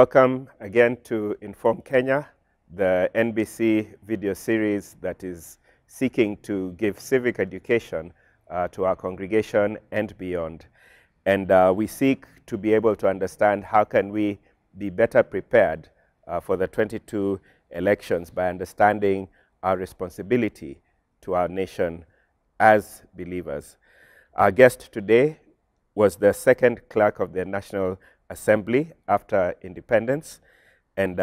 Welcome again to Inform Kenya, the NBC video series that is seeking to give civic education to our congregation and beyond. And we seek to be able to understand how can we be better prepared for the 22 elections by understanding our responsibility to our nation as believers. Our guest today was the second clerk of the National Assembly after independence, and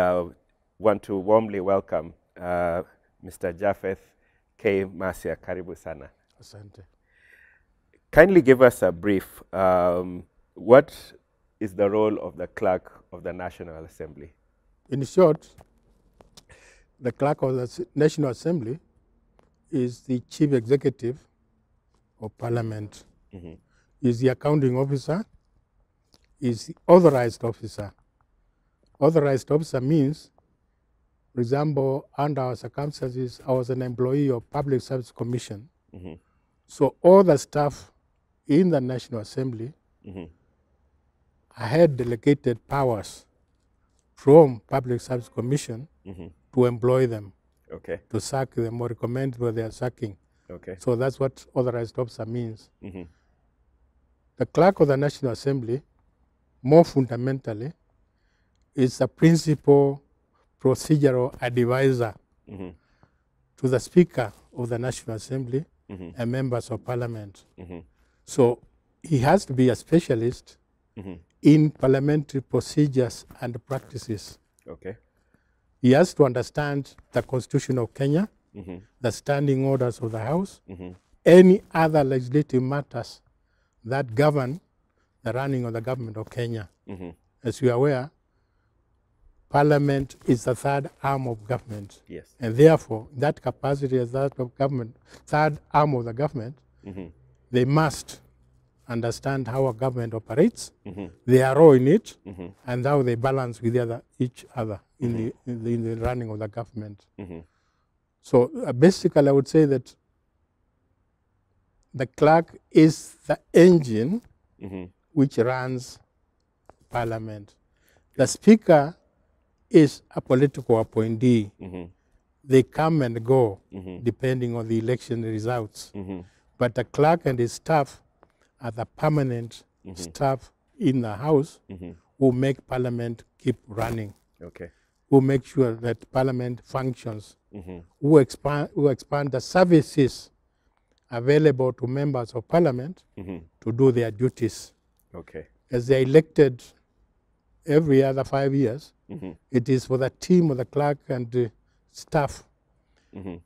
want to warmly welcome Mr. Japhet K. Masya. Karibu sana. Asante. Kindly give us a brief. What is the role of the clerk of the National Assembly? In short, the clerk of the National Assembly is the chief executive of Parliament. Mm-hmm. Is the accounting officer, is the authorized officer. Authorized officer means, for example, under our circumstances, I was an employee of Public Service Commission. Mm-hmm. So all the staff in the National Assembly, Mm-hmm. I had delegated powers from Public Service Commission Mm-hmm. to employ them, Okay. to sack them or recommend where they are sacking. Okay. So that's what authorized officer means. Mm-hmm. The clerk of the National Assembly, more fundamentally, is the principal procedural advisor Mm-hmm. to the Speaker of the National Assembly Mm-hmm. and members of Parliament. Mm-hmm. So he has to be a specialist Mm-hmm. in parliamentary procedures and practices. Okay. He has to understand the Constitution of Kenya, Mm-hmm. the standing orders of the House, Mm-hmm. any other legislative matters that govern the running of the government of Kenya. Mm-hmm. As you are aware, Parliament is the third arm of government. Yes. And therefore, that capacity as that of government, third arm of the government, Mm-hmm. they must understand how a government operates, Mm-hmm. their role in it, Mm-hmm. and how they balance with each other in the running of the government. Mm-hmm. So basically, I would say that the clerk is the engine Mm-hmm. which runs Parliament. The Speaker is a political appointee. Mm-hmm. They come and go Mm-hmm. depending on the election results. Mm-hmm. But the clerk and his staff are the permanent staff in the House Mm-hmm. who make Parliament keep running, Okay. who make sure that Parliament functions, Mm-hmm. who expand the services available to members of Parliament Mm-hmm. to do their duties. Okay. As they are elected every other 5 years, Mm-hmm. it is for the team of the clerk and the staff Mm-hmm.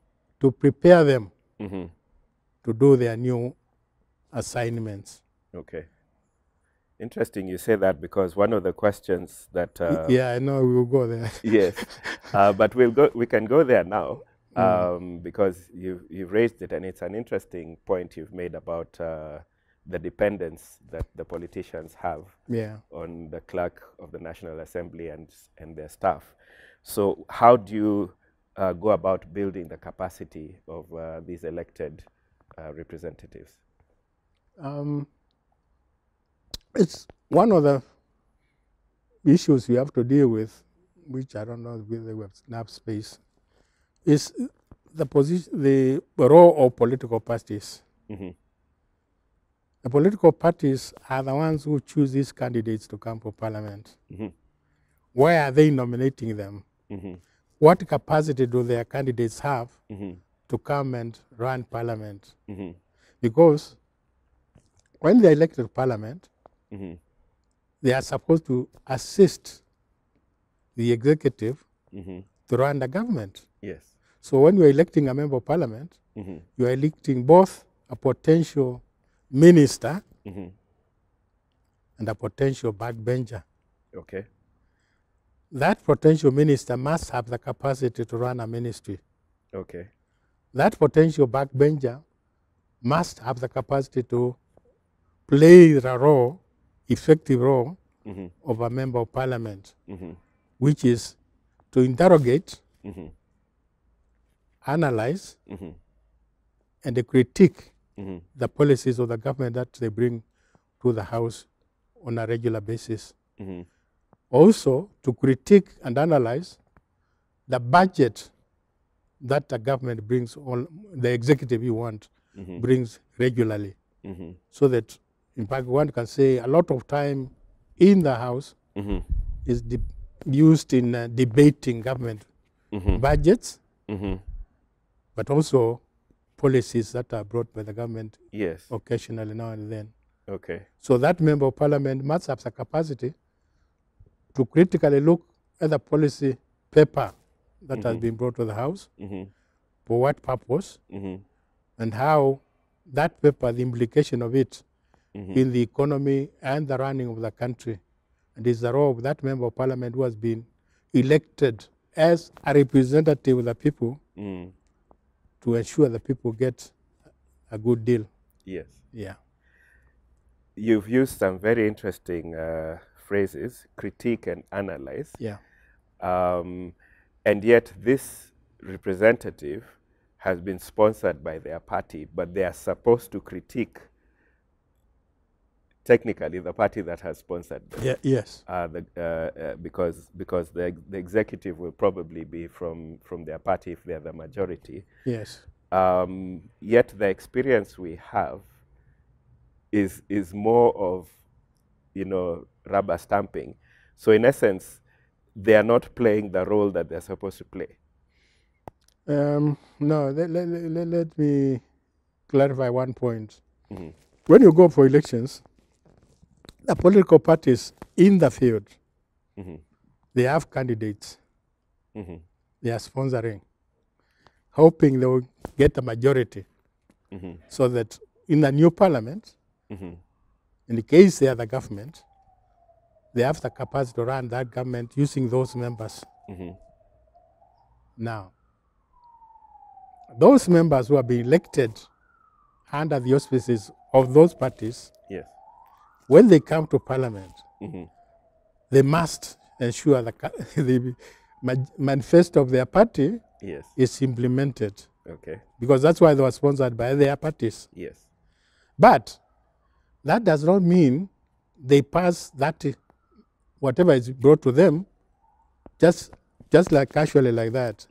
to prepare them Mm-hmm. to do their new assignments. Okay. Interesting you say that, because one of the questions that Yeah, I know we will go there. yes, but we can go there now, because you've raised it, and it's an interesting point you've made about the dependence that the politicians have Yeah. on the clerk of the National Assembly and their staff. So how do you go about building the capacity of these elected representatives? It's one of the issues you have to deal with, which I don't know whether we have enough space, is the role of political parties. Mm-hmm. The political parties are the ones who choose these candidates to come for Parliament. Mm-hmm. Why are they nominating them? Mm-hmm. What capacity do their candidates have Mm-hmm. to come and run Parliament? Mm-hmm. Because when they are elected to Parliament, Mm-hmm. they are supposed to assist the executive Mm-hmm. to run the government. Yes. So when you are electing a member of Parliament, Mm-hmm. you are electing both a potential minister Mm-hmm. and a potential backbencher. Okay. That potential minister must have the capacity to run a ministry. Okay. That potential backbencher must have the capacity to play the role, effective role, Mm-hmm. of a member of Parliament, Mm-hmm. which is to interrogate, Mm-hmm. analyze, Mm-hmm. and critique Mm-hmm. the policies of the government that they bring to the House on a regular basis. Mm-hmm. also to critique and analyze the budget that the government brings, on the executive you want, brings regularly. So that, in fact, one can say a lot of time in the House is used in debating government budgets, but also policies that are brought by the government occasionally now and then. Okay. So that member of parliament must have the capacity to critically look at the policy paper that has been brought to the House, for what purpose, and how that paper, the implication of it in the economy and the running of the country. And it's the role of that member of parliament who has been elected as a representative of the people to ensure the people get a good deal. Yes. Yeah. You've used some very interesting phrases, critique and analyze. Yeah. And yet this representative has been sponsored by their party, but they are supposed to critique technically the party that has sponsored them. Yeah, yes. Because the executive will probably be from their party if they're the majority. Yes. Yet the experience we have is more of, you know, rubber stamping. So in essence, they are not playing the role that they're supposed to play. No, let me clarify one point. When you go for elections, the political parties in the field, they have candidates. They are sponsoring, hoping they will get a majority, so that in the new parliament, in the case they are the government, they have the capacity to run that government using those members. Now, those members who have been elected under the auspices of those parties, when they come to parliament, they must ensure the manifesto of their party is implemented. Okay. Because that's why they were sponsored by their parties. Yes. But that does not mean they pass that, whatever is brought to them, just like casually like that.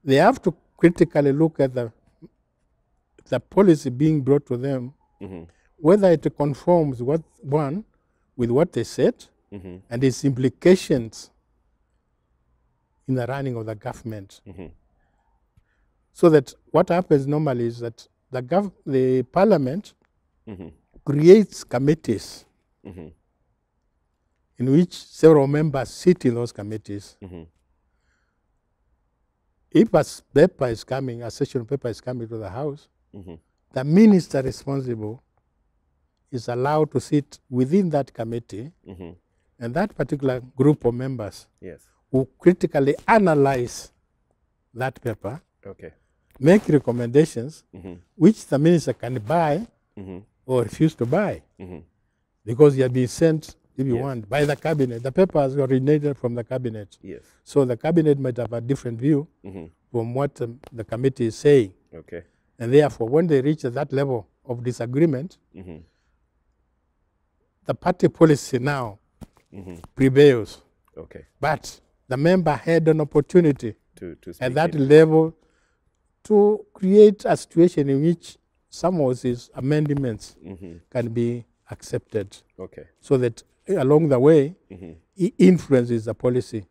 They have to critically look at the policy being brought to them, whether it conforms with what they said and its implications in the running of the government. So that what happens normally is that the parliament creates committees in which several members sit in those committees. If a paper is coming, a session paper is coming to the House, the minister responsible is allowed to sit within that committee, and that particular group of members will critically analyze that paper, make recommendations, which the minister can buy or refuse to buy, because he has been sent, if you want, by the cabinet. The papers originated from the cabinet. So the cabinet might have a different view from what the committee is saying. And therefore, when they reach that level of disagreement, the party policy now prevails. But the member had an opportunity at that level to create a situation in which some of his amendments can be accepted. So that along the way, it influences the policy.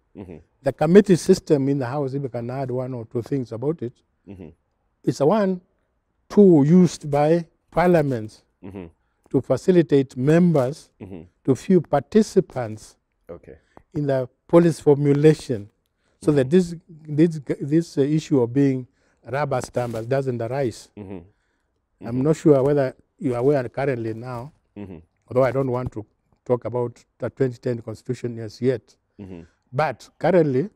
The committee system in the House, if we can add one or two things about it, it's a one tool used by parliaments to facilitate members to few participants in the policy formulation, so that this issue of being rubber stampers doesn't arise. I'm not sure whether you are aware currently now, although I don't want to talk about the 2010 Constitution as yet, but currently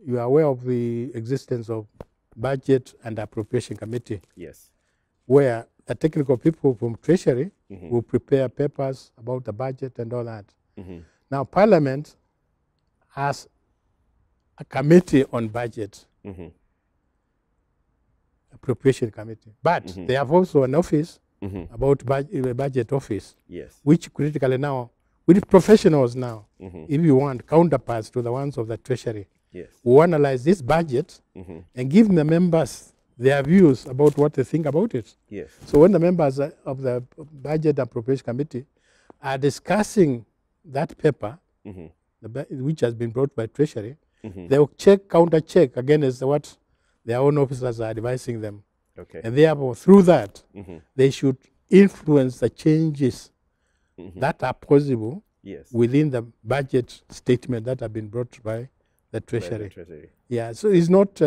you are aware of the existence of Budget and Appropriation Committee, where the technical people from Treasury will prepare papers about the budget and all that. Now, Parliament has a committee on budget, Appropriation Committee, but they have also an office about budget office, which critically now with professionals now, if you want, counterparts to the ones of the Treasury, Yes. who analyze this budget and give the members their views about what they think about it. Yes. So when the members of the Budget and Appropriation Committee are discussing that paper, which has been brought by Treasury, they will counter-check against what their own officers are advising them. Okay. And therefore, through that, they should influence the changes that are possible within the budget statement that have been brought by the Treasury. Yeah, so it's not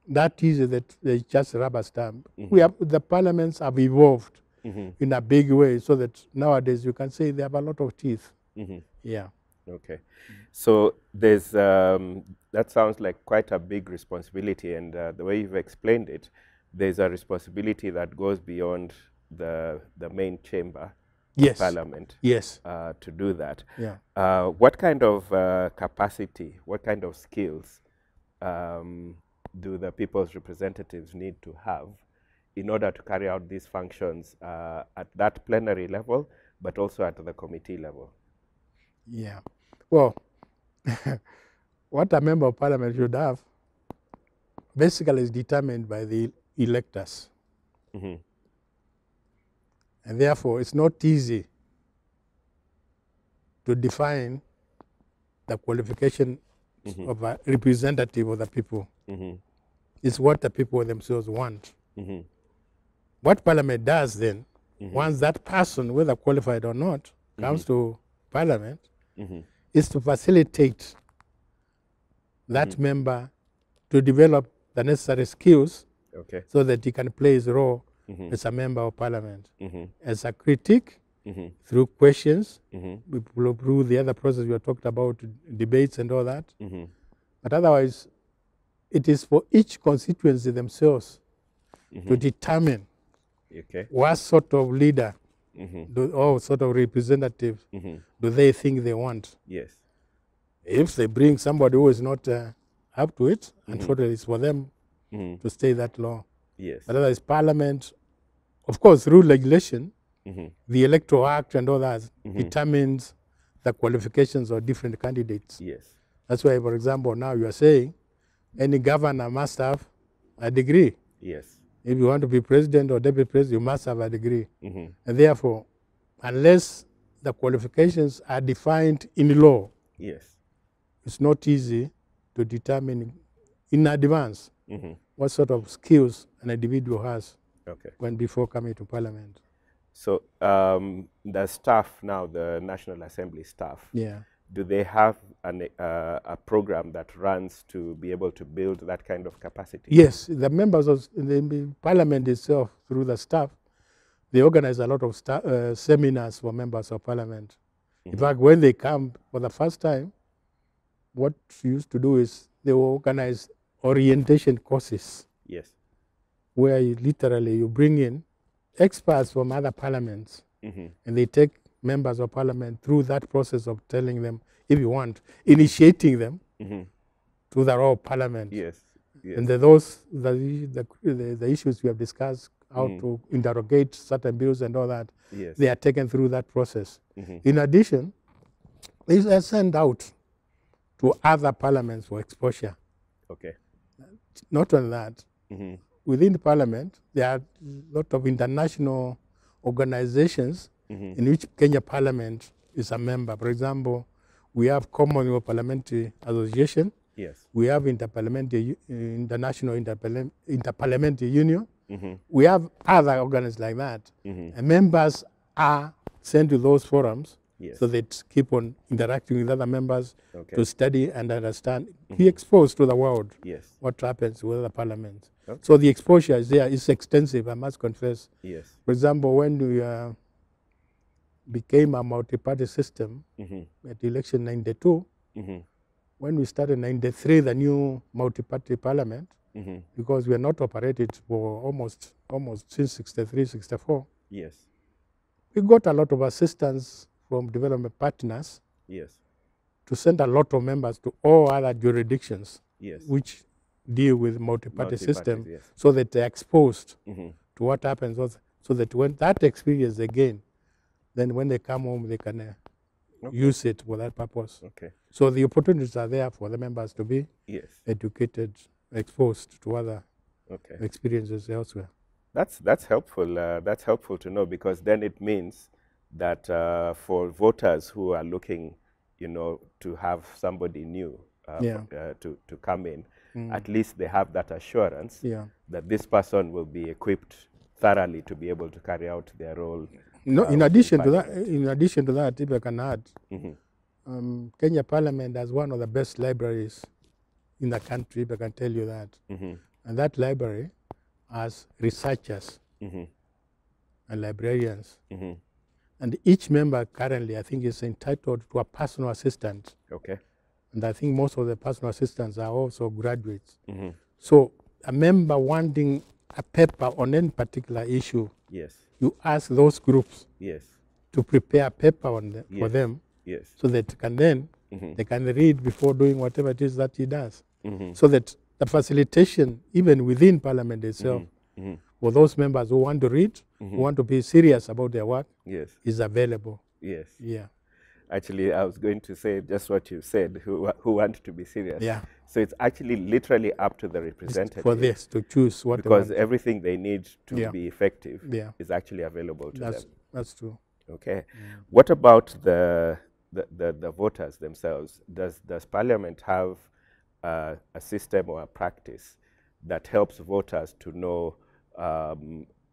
that easy that they just rubber stamp. The parliaments have evolved in a big way, so that nowadays you can say they have a lot of teeth. Yeah. Okay. So there's that sounds like quite a big responsibility, and the way you've explained it, there's a responsibility that goes beyond the main chamber of Parliament. Yes. To do that. Yeah. What kind of capacity, what kind of skills do the people's representatives need to have in order to carry out these functions at that plenary level, but also at the committee level? Yeah. Well, what a member of Parliament should have basically is determined by the electors. And therefore, it's not easy to define the qualification of a representative of the people. It's what the people themselves want. What Parliament does then, once that person, whether qualified or not, comes to Parliament, is to facilitate that member to develop the necessary skills so that he can play his role as a member of Parliament. As a critic, through questions, through the other process we talked about, debates and all that. But otherwise, it is for each constituency themselves to determine what sort of leader or sort of representative do they think they want. Yes. If they bring somebody who is not up to it, unfortunately, it's for them to stay that long. Yes. But otherwise, Parliament, of course, through legislation, the Electoral Act and all that determines the qualifications of different candidates. Yes. That's why, for example, now you are saying any governor must have a degree. Yes. If you want to be president or deputy president, you must have a degree. And therefore, unless the qualifications are defined in law, it's not easy to determine in advance what sort of skills an individual has when before coming to Parliament. So the staff now, the National Assembly staff, do they have a program that runs to be able to build that kind of capacity? Yes, the members of the Parliament itself, through the staff, they organize a lot of seminars for members of Parliament. In fact, when they come for the first time, what we used to do is they will organize orientation courses. Yes. Where you bring in experts from other parliaments, and they take members of Parliament through that process of telling them, if you want, initiating them to the role of Parliament. Yes. Yes. And the issues we have discussed, how to interrogate certain bills and all that, they are taken through that process. In addition, these are sent out to other parliaments for exposure. Okay. Not only that, within the Parliament, there are a lot of international organizations in which Kenya Parliament is a member. For example, we have Commonwealth Parliamentary Association. Yes. We have International Interparliamentary Union. We have other organizations like that. And members are sent to those forums so they keep on interacting with other members to study and understand, be exposed to the world, what happens with other parliaments. So the exposure is there, it's extensive, I must confess. Yes. For example, when we became a multi-party system at election 92, when we started 93, the new multi-party parliament, because we are not operated for almost since 63, 64. Yes. We got a lot of assistance from development partners to send a lot of members to all other jurisdictions which deal with multi-party system, so that they're exposed to what happens, so that when that experience again, then when they come home, they can use it for that purpose. Okay. So the opportunities are there for the members to be Yes. educated, exposed to other Okay. experiences elsewhere. That's helpful. That's helpful to know, because then it means that for voters who are looking, to have somebody new to come in, at least they have that assurance that this person will be equipped thoroughly to be able to carry out their role. No, in addition to that, if I can add, Kenya Parliament has one of the best libraries in the country, if I can tell you that. And that library has researchers and librarians. And each member currently, I think, is entitled to a personal assistant. Okay. And I think most of the personal assistants are also graduates. So a member wanting a paper on any particular issue, you ask those groups to prepare a paper on for them, so that they can read before doing whatever it is that he does. So that the facilitation, even within Parliament itself, for those members who want to read, who want to be serious about their work, is available. Yes. Yeah. Actually, I was going to say just what you said, who want to be serious. Yeah. So it's actually literally up to the representative for this to choose what because they want. everything they need to be effective is actually available to them. That's true. Okay. What about the voters themselves? Does Parliament have a system or a practice that helps voters to know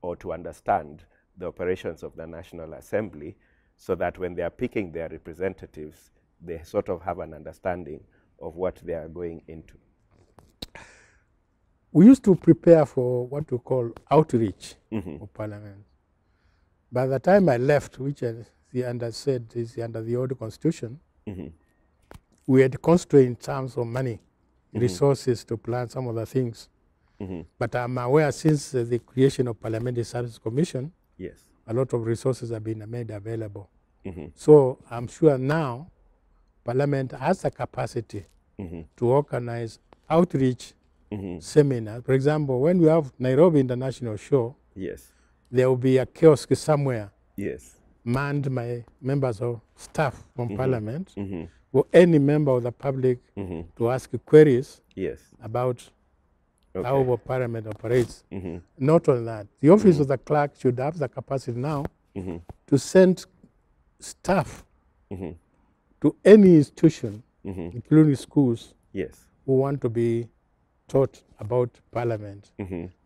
or to understand the operations of the National Assembly, so that when they are picking their representatives, they sort of have an understanding of what they are going into? We used to prepare for what we call outreach of Parliament. By the time I left, which the under said is under the old constitution, we had constrained in terms of money, resources to plan some of the things. But I'm aware since the creation of Parliamentary Service Commission, a lot of resources have been made available. So I'm sure now Parliament has the capacity to organize outreach seminars. For example, when we have Nairobi International Show, there will be a kiosk somewhere manned by members of staff from Parliament, or any member of the public to ask queries about how our Parliament operates. Not only that, the office of the clerk should have the capacity now to send staff to any institution, including schools, who want to be taught about Parliament.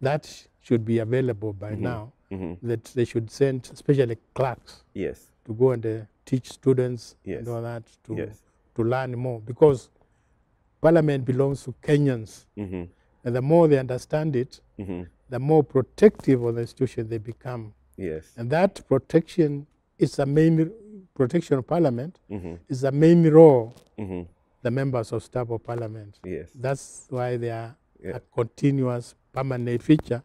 That should be available by now, that they should send especially clerks to go and teach students and all that to learn more, because Parliament belongs to Kenyans. And the more they understand it, the more protective of the institution they become. And that protection is the main protection of Parliament, is the main role the members of staff of Parliament. That's why they are a continuous, permanent feature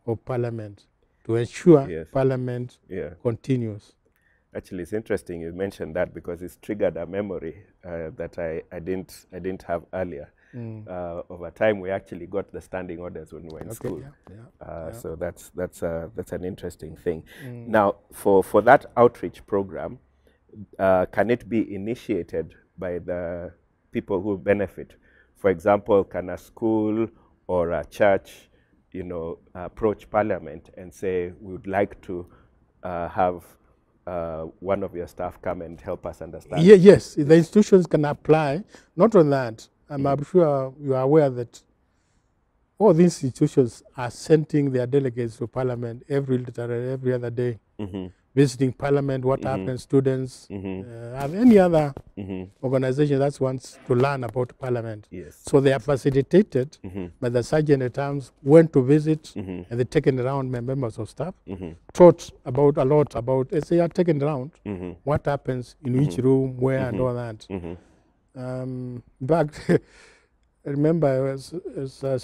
of Parliament, to ensure Parliament continues. Actually, it's interesting you mentioned that, because it's triggered a memory that I didn't have earlier. Over time, we actually got the standing orders when we were in school. So that's an interesting thing. Now, for that outreach program, can it be initiated by the people who benefit? For example, can a school or a church, approach Parliament and say, we would like to have one of your staff come and help us understand? Yes, the institutions can apply. Not on that, I'm sure you are aware that all these institutions are sending their delegates to Parliament every other day, visiting Parliament, what happens, students, and any other organization that wants to learn about Parliament. So they are facilitated by the sergeant at arms, went to visit, and they're taken around by members of staff, taught about a lot about, as they are taken around, what happens in each room, where, and all that. Back, I remember I was a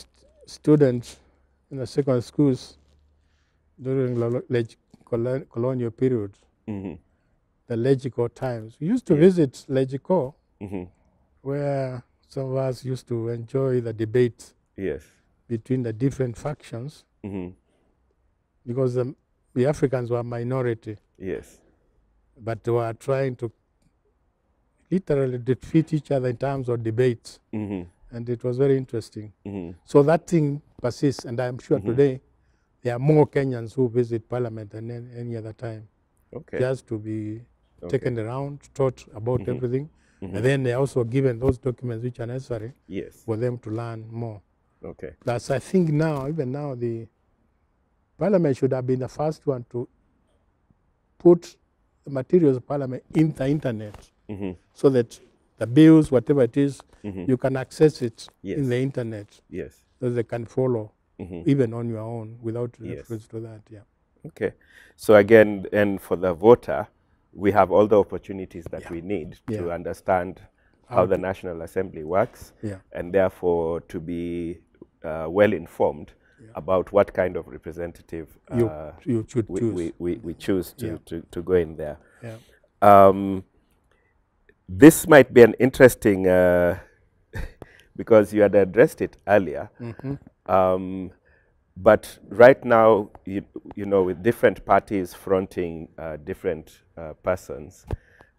student in the secondary schools during colonial period, the Legico times. We used to visit Legico, where some of us used to enjoy the debate between the different factions, because the Africans were a minority, but they were trying to literally defeat each other in terms of debates. And it was very interesting. So that thing persists, and I'm sure today there are more Kenyans who visit Parliament than any other time. Okay. Just to be taken around, taught about everything. And then they're also given those documents which are necessary for them to learn more. Okay. Plus, I think now, even now, the Parliament should have been the first one to put the materials of Parliament in the internet, so that the bills, whatever it is, you can access it in the internet, so they can follow even on your own without reference to that. Yeah. Okay. So again, and for the voter, we have all the opportunities that we need to understand how the National Assembly works, and therefore to be well informed about what kind of representative you should choose. We choose to go in there. This might be an interesting, because you had addressed it earlier, but right now, you know, with different parties fronting different persons,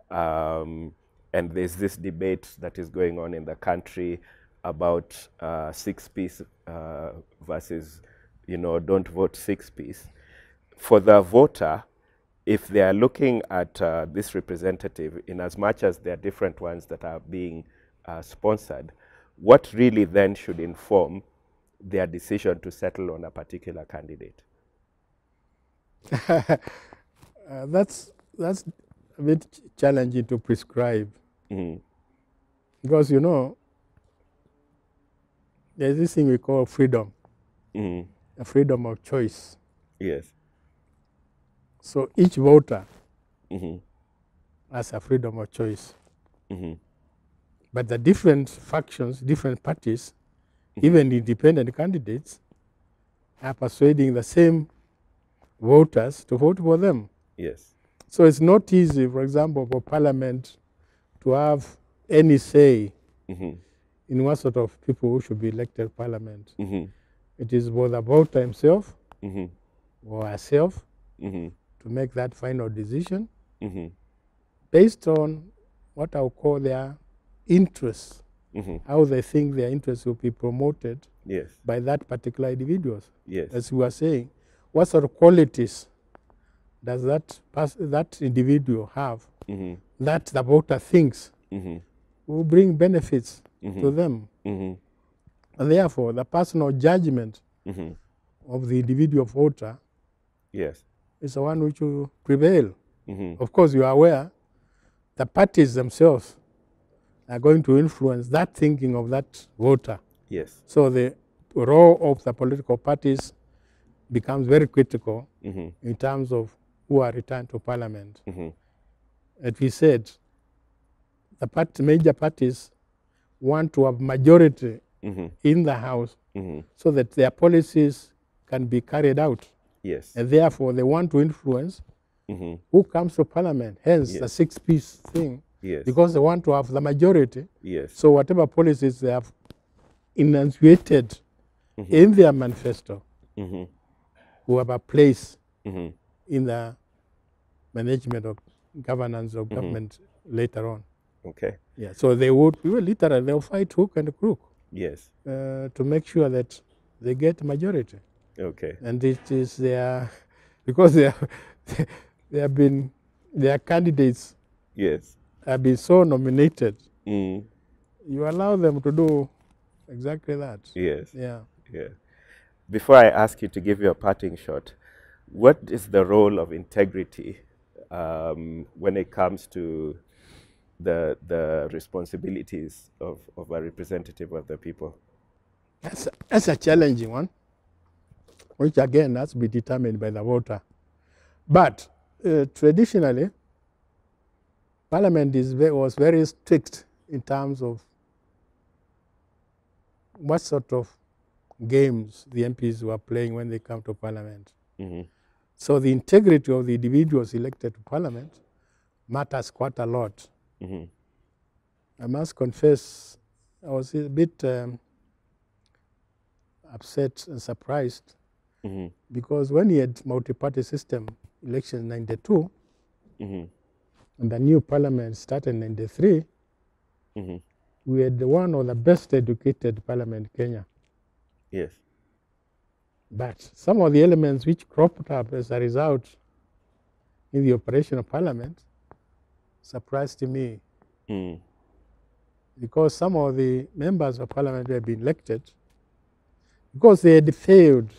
and there's this debate that is going on in the country about 6-piece versus, you know, don't vote 6-piece. For the voter, if they are looking at this representative, in as much as there are different ones that are being sponsored, what really then should inform their decision to settle on a particular candidate? That's a bit challenging to prescribe, because, you know, there's this thing we call freedom, a freedom of choice. Yes. So each voter has a freedom of choice. But the different factions, different parties, even independent candidates, are persuading the same voters to vote for them. Yes. So it's not easy, for example, for Parliament to have any say in what sort of people who should be elected Parliament. It is for the voter himself or herself to make that final decision based on what I'll call their interests, how they think their interests will be promoted by that particular individuals. As we were saying, what sort of qualities does that individual have that the voter thinks will bring benefits to them? And therefore, the personal judgment of the individual voter is the one which will prevail. Of course, you are aware the parties themselves are going to influence that thinking of that voter. So the role of the political parties becomes very critical in terms of who are returned to Parliament. As we said, the major parties want to have majority in the House so that their policies can be carried out. And therefore, they want to influence who comes to Parliament, hence the 6-piece thing, because they want to have the majority. So whatever policies they have enunciated in their manifesto will have a place in the management of governance of government later on. So they will literally, they'll fight hook and crook to make sure that they get majority. And it is their, because their candidates have been so nominated, you allow them to do exactly that. Before I ask you to give your parting shot, what is the role of integrity when it comes to the responsibilities of a representative of the people? That's a challenging one, which again has to be determined by the voter. But traditionally, Parliament was very strict in terms of what sort of games the MPs were playing when they come to Parliament. So the integrity of the individuals elected to Parliament matters quite a lot. I must confess, I was a bit upset and surprised because when he had multi-party system election in '92 and the new Parliament started in '93, we had one of the best educated parliament in Kenya. Yes. But some of the elements which cropped up as a result in the operation of parliament surprised me. Because some of the members of parliament who had been elected, because they had failed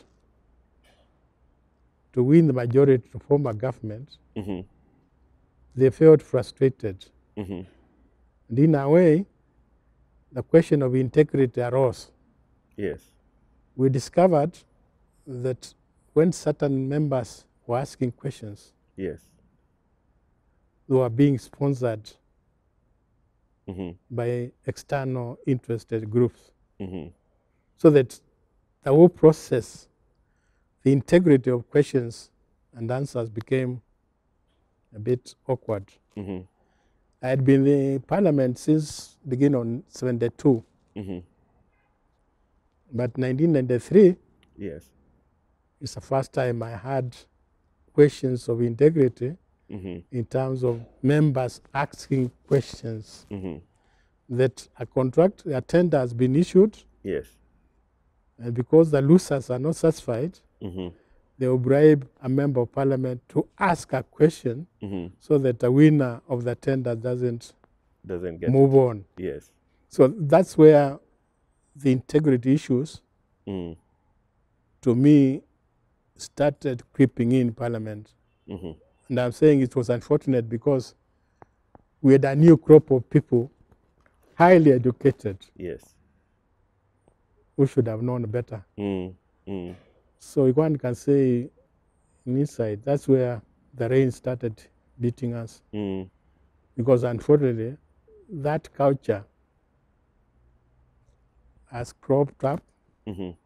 to win the majority to form a government, they felt frustrated. And in a way, the question of integrity arose. Yes. We discovered that when certain members were asking questions, Yes. they were being sponsored by external interested groups. So that the whole process, the integrity of questions and answers became a bit awkward. I had been in the parliament since beginning on 72. But 1993 Yes. is the first time I had questions of integrity in terms of members asking questions that a tender has been issued. Yes. And because the losers are not satisfied, they will bribe a member of parliament to ask a question so that the winner of the tender doesn't get move on. Yes. So that's where the integrity issues, to me, started creeping in parliament. And I'm saying it was unfortunate because we had a new crop of people, highly educated. Yes. We should have known better. So one can say, inside, that's where the rain started beating us. Because unfortunately, that culture has cropped up, and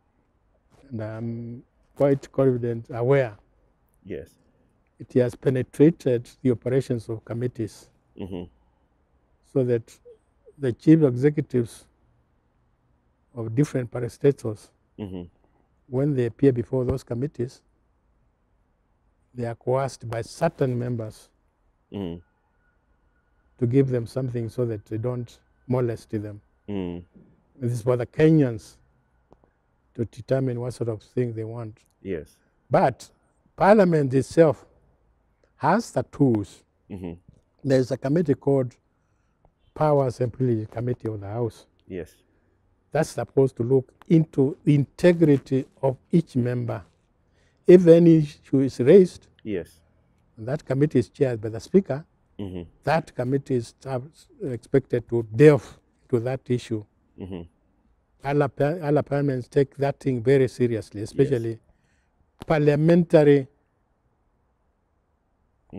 I'm quite confident, aware. Yes. It has penetrated the operations of committees, so that the chief executives of different parastatals, when they appear before those committees, they are coerced by certain members to give them something so that they don't molest them. This is for the Kenyans to determine what sort of thing they want. Yes. But Parliament itself has the tools. There's a committee called Powers and Privileges Committee of the House. Yes. That's supposed to look into the integrity of each member. If any issue is raised, yes, and that committee is chaired by the Speaker, that committee is expected to delve into that issue. All parliaments take that thing very seriously, especially parliamentary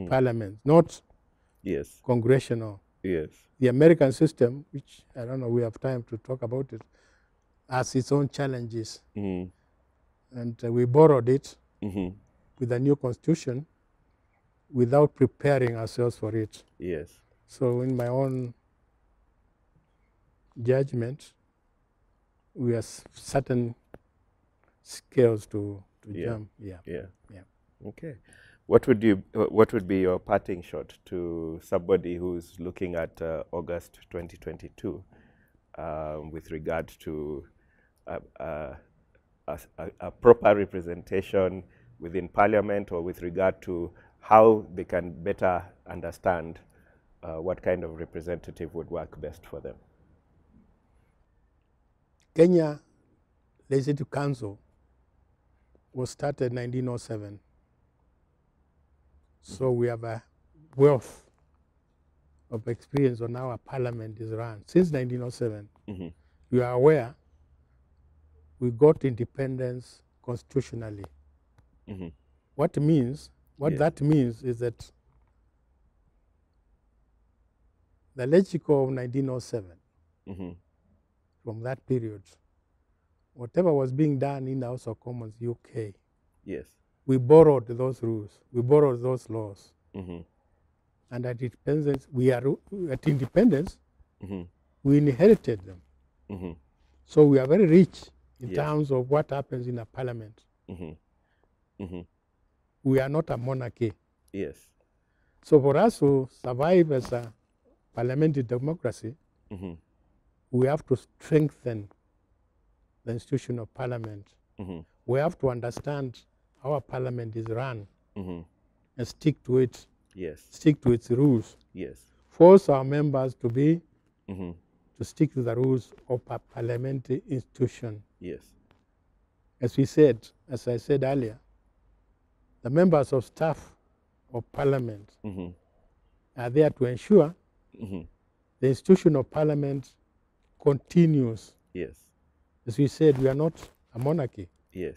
parliaments, not congressional. Yes. The American system, which I don't know, we have time to talk about it, has its own challenges. And we borrowed it with the new constitution without preparing ourselves for it. Yes. So in my own judgment, we have certain skills to jump. Yeah. Okay. What would be your parting shot to somebody who's looking at August 2022 with regard to a proper representation within Parliament, or with regard to how they can better understand what kind of representative would work best for them? Kenya Legislative Council was started in 1907. So we have a wealth of experience on how a parliament is run. Since 1907, you are aware, we got independence constitutionally. What that means is that the legislature of 1907, from that period, whatever was being done in the House of Commons, UK, we borrowed those rules, we borrowed those laws. And at independence, we inherited them. So we are very rich in terms of what happens in a parliament. We are not a monarchy. So for us to survive as a parliamentary democracy, Mm-hmm. we have to strengthen the institution of parliament. Mm-hmm. We have to understand how our parliament is run Mm-hmm. and stick to it, Yes. stick to its rules. Yes. Force our members to be Mm-hmm. to stick to the rules of a parliamentary institution. Yes. As we said, as I said earlier, the members of staff of parliament Mm-hmm. are there to ensure Mm-hmm. the institution of parliament continues. Yes. As we said, we are not a monarchy. Yes.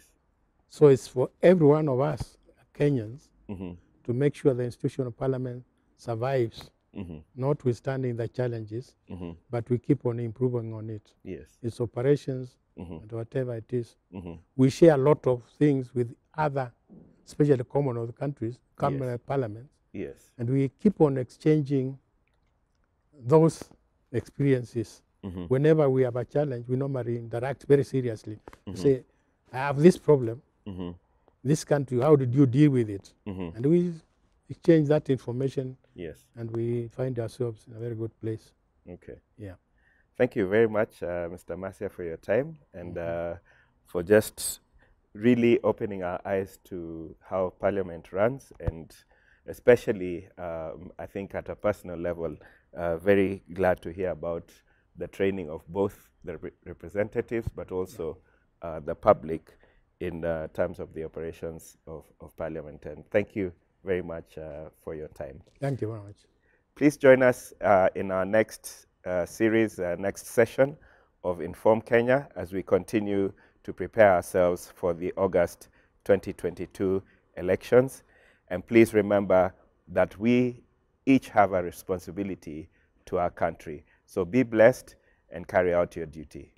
So it's for every one of us, Kenyans, Mm-hmm. to make sure the institution of parliament survives, Mm-hmm. notwithstanding the challenges, Mm-hmm. but we keep on improving on it. Yes. Its operations Mm-hmm. and whatever it is. Mm-hmm. We share a lot of things with other, especially Commonwealth countries, Yes. parliaments, Yes. and we keep on exchanging those experiences. Mm-hmm. Whenever we have a challenge, we normally interact very seriously. Mm-hmm. We say, I have this problem, Mm-hmm. this country, how did you deal with it? Mm-hmm. And we exchange that information, Yes. and we find ourselves in a very good place. Okay. Yeah. Thank you very much, Mr. Masya, for your time and for just really opening our eyes to how Parliament runs, and especially, I think at a personal level, very glad to hear about the training of both the representatives, but also the public in terms of the operations of Parliament. And thank you very much for your time. Thank you very much. Please join us in our next series, next session of Inform Kenya, as we continue to prepare ourselves for the August 2022 elections. And please remember that we each have a responsibility to our country. So be blessed and carry out your duty.